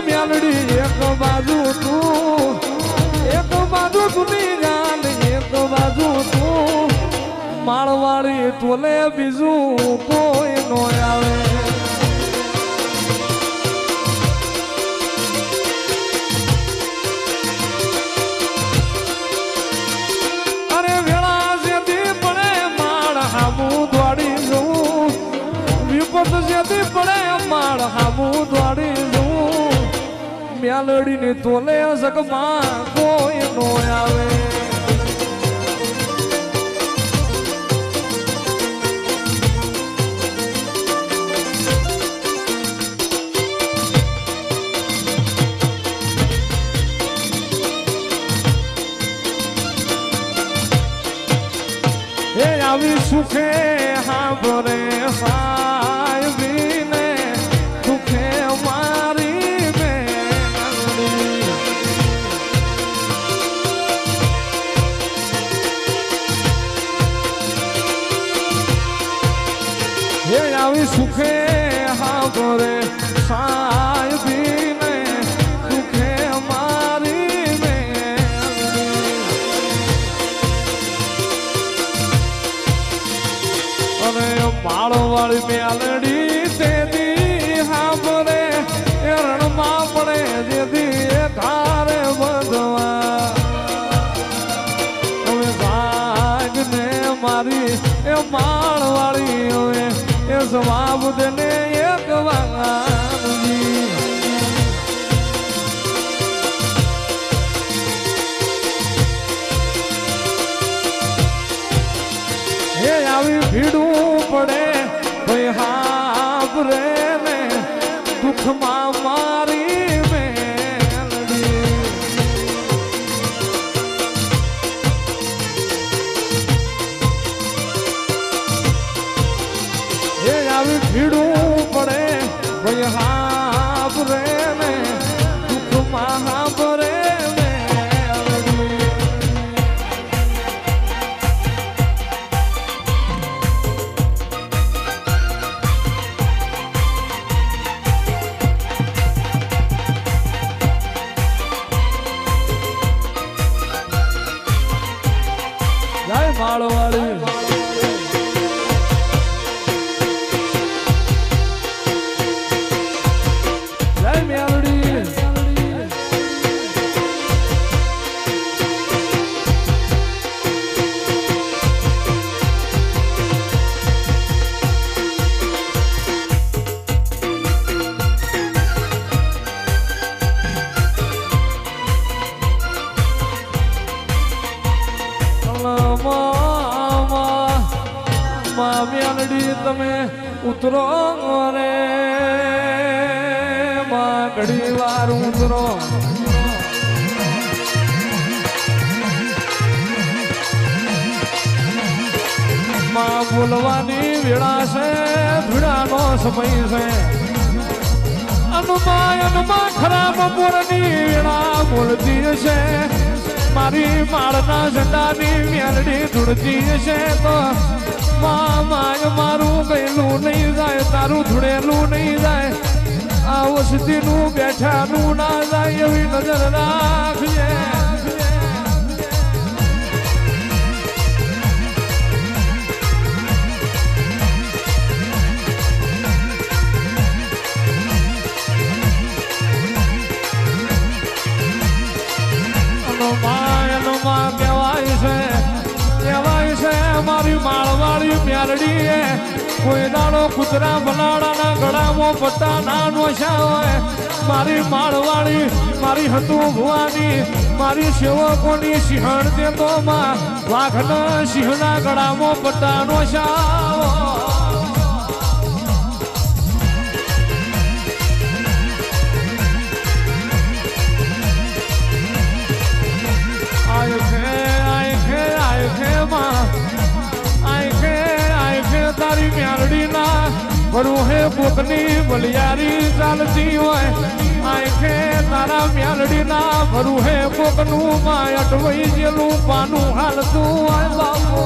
મ્યાલડી એક બાજુ તું ની જાન એક બાજુ તું માળવાળી ટોલે બીજું કોઈ નો આવે અરે વેળા જેથી પડે માળ હામું દોડી જવું વિપત જેથી પડે માળ હામું દોડી જવું મ્યાલડી ની તોલે જગમાં કોઈ નો આવે આવી સુખે હાંભરે સાહેબીને દુખે મારી બેનડી હે આવી સુખે હાંભરે સાહેબીને દુખે મારી માળવાળી મ્યાલડી તેદી હાંભરે રણમાં પડે જેથી ધારે બધવા હવે ભાગને મારી એ માળવાળી હવે એ જવાબ દેને એક વાગી હે આવી ભીડું પડે ભાઈ હાંભરે ને દુઃખમાં મારી મેલડી હે આવી ભીડું પડે ભાઈ હાંભરે ને દુઃખમાં હાંભરે માળવાળી જય મ્યાલડી મ્યાલડી તમે ઉતરો રે માં ઘડી વાર ઉતરો માં બોલવાની વેળા છે ભીડાનો સમય છે અનુમાન ખરાબ બોરની વેળા બોલતી છે મારી માળના ઝંડાની મ્યાલડી ધૂળતી છે તો માય મારું ગયેલું નહીં જાય તારું ધૂળેલું નહીં જાય આ વસતીનું બેઠાનું ના જાય એવી નજર રાખજે કહેવાય છે મારી માળવાળી મ્યાલડી કોઈ દાડો કૂતરા બનાડાના ગળામાં પટ્ટા ના નોશા હોય મારી માળવાળી મારી હતું ભુવાની મારી સેવકોની સિંહણ દેતો માં વાઘના સિંહના ગળામાં પટ્ટા નોશા તારી મ્યાલડી ના ભરું કોકની બલિયારી ચાલતી હોય આંખે તારા મ્યાલડી ના ભરું કોકનું માં અટવાઈ જેલું પાનું હાલતું હોય બાપો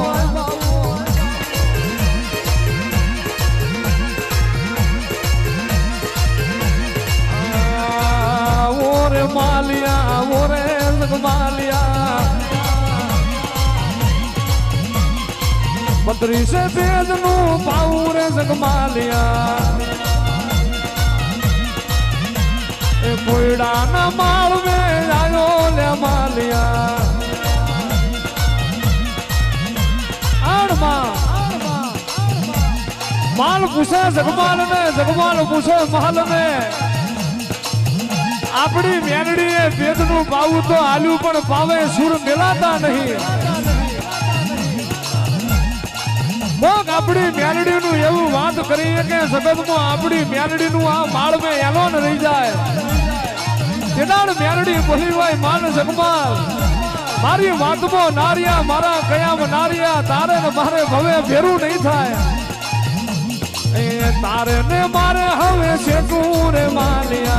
જગમાલિયા ઓરે જગમાલિયા 32 પેજનું પાવું રે જગમાલિયા એ કોયડાના માળ મે આયો લે માલિયા माल पूछे जगमाल में जगमाल पूछे महल में अपनी मेलड़ी वेद नु पाऊ तो आलू पण पावे सुर मिलाता नहीं मोक अपनी मेलड़ी नु एवं बात करिए के जगत में अपनी मेलड़ी नु आ माल में एलो न रही जाए केदार मेलड़ी बोली भाई मान जगमाल मारी बात में नारिया मारा कयाम नारिया तारे न मारे भवे भेरू नहीं थाय तारे ने मारे हवे से रे मालिया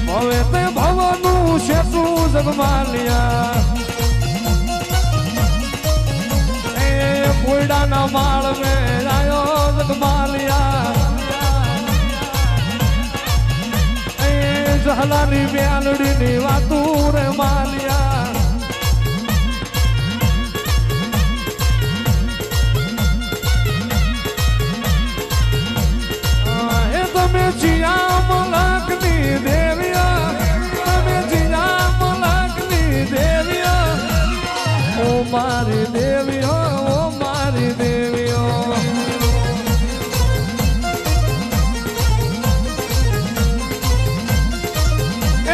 भवे ते भवनु से तू जगमालिया कोयडा ना माल में आयो जगमालिया जहलानी ब्यालड़ी नी वातू रे मालिया जिया मलकनी देविया तमे जिया मलकनी देविया ओ मारी देविया ओ मारी देविया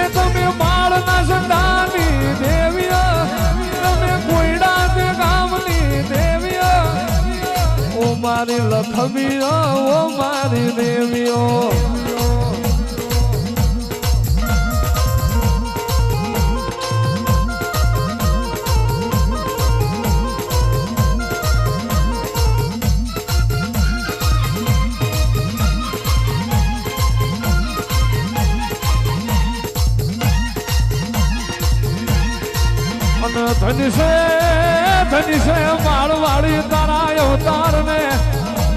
ए तमे माल ना संडानी देविया तमे कोयडा दे गामनी देविया ओ मारी लखमिया ओ मारी देविया धनी से मालवाड़ी तारा अवतार ने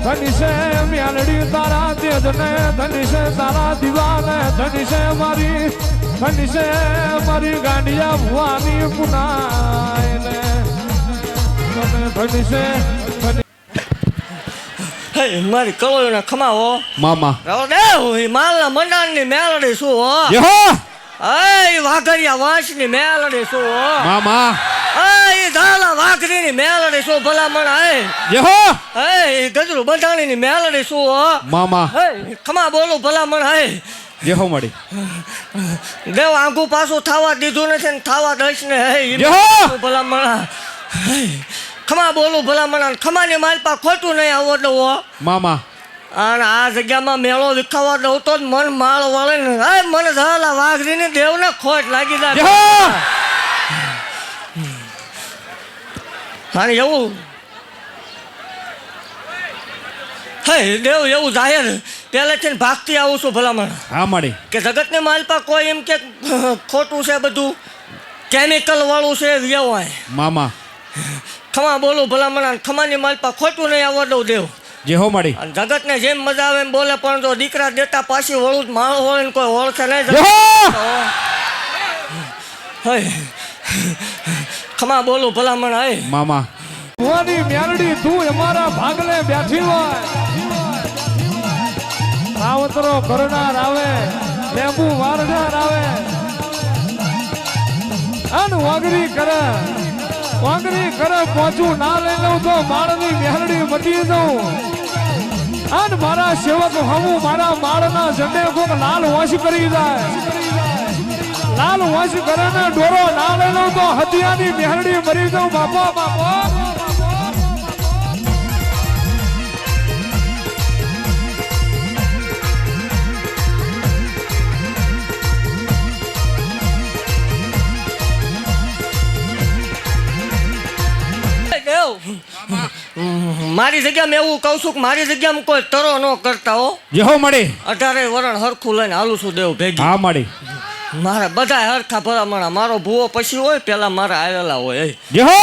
धनी से म्यालड़ी तारा तेज ने धनी से तारा दीवाने धनी से मारी गांडिया भुआनी पुनाय ने धनी से મારી કલોયો ના ખમાવો મામા રાવ દે હું માલના મંડાણની મેલડી છું હો યહો એ વાઘરિયા વાંસની મેલડી છું હો મામા એ ધાલા વાઘરીની મેલડી છું ભલામણ યહો એ ગજરું બંધાણીની મેલડી છું હો મામા ખમા બોલું ભલામણ યહો મળી દેવ આંગું પાછું થાવા દીધું નથી ને થાવા દઈશ ને ભલામણ ખમા બોલું ભલામણ ખમાની માલપા ખોટું નહીં આવડે હો મામા અને આ જગ્યામાં મેળો વિખાવા દઉં તો જ મન માળ વળે ને મને ધાલા વાઘરીની દેવને ખોટ લાગી જાય અને એવું હે દેવ એવું જાહેર પહેલેથી ભાગતી આવું છું ભલામણ હા મળી કે જગતની માલપા કોઈ એમ કે ખોટું છે બધું કેમિકલ વાળું છે વ્યવહાર મામા ખમા બોલું ભલામણ ખમાની માલપા ખોટું નહીં આવવા દઉં દેવ જે હો મળી જગતને જેમ મજા આવે એમ બોલે પણ જો દીકરા દેતા પાછી વળું માળ વળે કોઈ ઓળખે નહીં ખમા બોલું ભલામણ હે મામા ભુવાની મેલડી તું અમારા ભાગલે બેઠી હોય આવતરો કરનાર આવે લેબુ વારનાર આવે અન વાગરી કરે પહોંચું ના લઈ લઉં તો માળની મેલડી મટી દઉં અને મારા સેવક હમું મારા માળના ઝંડે કોક લાલ વંશ કરી જાય લાલ વંશ કરે ને ડોરો ના લઈ લઉં તો હતિયાની મેલડી મરી દઉં બાપા બાપા મારી જગ્યામાં એવું કહું છું કે મારી જગ્યામાં કોઈ તરો ન કરતા હો જેહો મળી 18 વરણ હરખું લઈને હાલું છું દેવ ભેગી હા મળી મારા બધા હરખા ભલામણા મારો ભૂવો પછી હોય પેલા મારા આવેલા હોય જેહો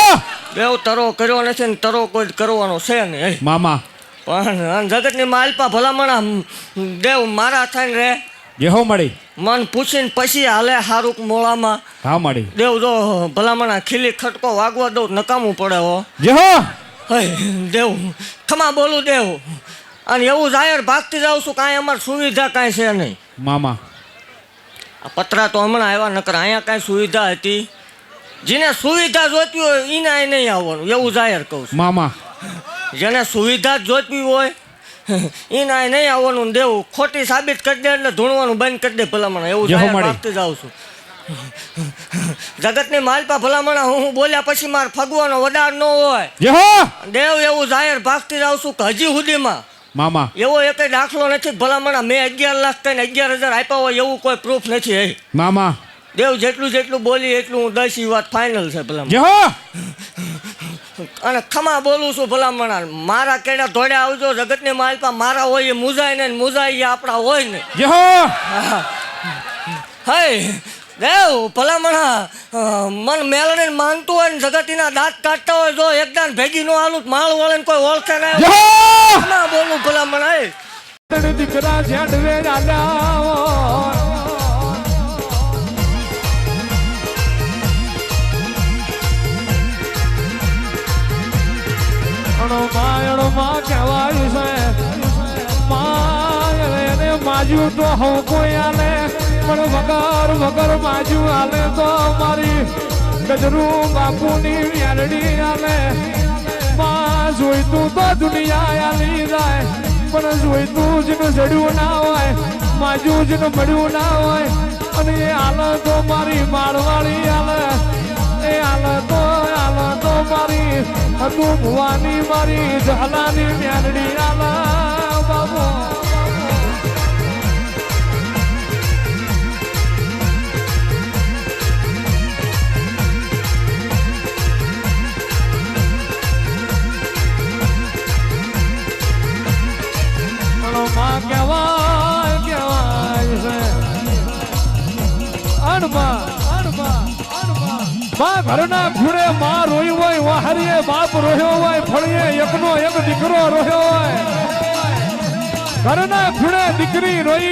દેવ તરો કર્યો નથી ને તરો કોઈ કરવાનો છે નહીં મામા પણ જગતની માલપા ભલામણા દેવ મારા થઈને રે જેહો મળી મન પૂછીને પછી હાલે હારું મોળામાં હા મળી દેવ જો ભલામણા ખીલી ખટકો વાગવા દઉં નકામું પડે હો જેહો હે દેવ ખમા બોલું દેવ અને એવું જાહેર ભાગતી જાઉં છું કાંઈ અમારી સુવિધા કાંઈ છે નહીં મામા આ પતરા તો હમણાં આવ્યા નકર અહીંયા કાંઈ સુવિધા હતી જેને સુવિધા જોઈતી હોય એને અહીં નહીં આવવાનું એવું જાહેર કહું છું મામા જેને સુવિધા જ જોઈતી હોય એને અહીં નહીં આવવાનું ને દેવું ખોટી સાબિત કરી દે એટલે ધૂણવાનું બંધ કરી દે ભલામણા એવું જાહેર ભાગતી જાઉં છું જગતની માલપા ભલામણા હું બોલ્યા પછી મારે ફગવાનો વડાર ન હોય જેહો દેવ એવું જાહેર ભાગતી જાઉં છું કે હજી સુધીમાં મામા એવો એક દાખલો નથી ભલામણા મેં 11 લાખ કઈને 11,000 આપ્યા હોય એવું કોઈ પ્રૂફ નથી હે મામા દેવ જેટલું બોલી એટલું હું દઈશ એ વાત ફાઇનલ છે ભલામણા જેહો અને ખમા બોલું છું ભલામણા મારા કેડા ધોડે આવજો જગતની માલપા મારા હોય એ મુજાય ને મુજાય એ આપણા હોય ને જેહો હે દેવ ભલામણા મન મેલને માનતું હોય ને જગતીના દાંત કાઢતા હોય જો એકદાન ભેગી નો આલું માળ વળે કોઈ ઓળખે ના ખમા બોલું ભલામણા હે દીકરા ઝાડવે માં કહેવાય છે એને માજુ તો હું કોઈ આલે પણ વગર માજુ આલે તો મારી ગજરું બાપુની વ્યારડી આલે માં જોઈતું તો દુનિયા આલી જાય પણ જોઈતું જેને જડ્યું ના હોય માજુ જેને મળ્યું ના હોય અને એ આલે તો મારી માળવાળી આલે એ આલે તો મારી હતું ભુવાની મારી ઝાલાની મ્યાનડી આલા બાબુ માં કહેવાય છે અણમાં માં ઘરના ખૂણે માં રોઈ હોય વાહરીએ બાપ રોયો હોય ફળીએ એકનો એક દીકરો રોયો હોય ઘરના ખૂણે દીકરી રોઈ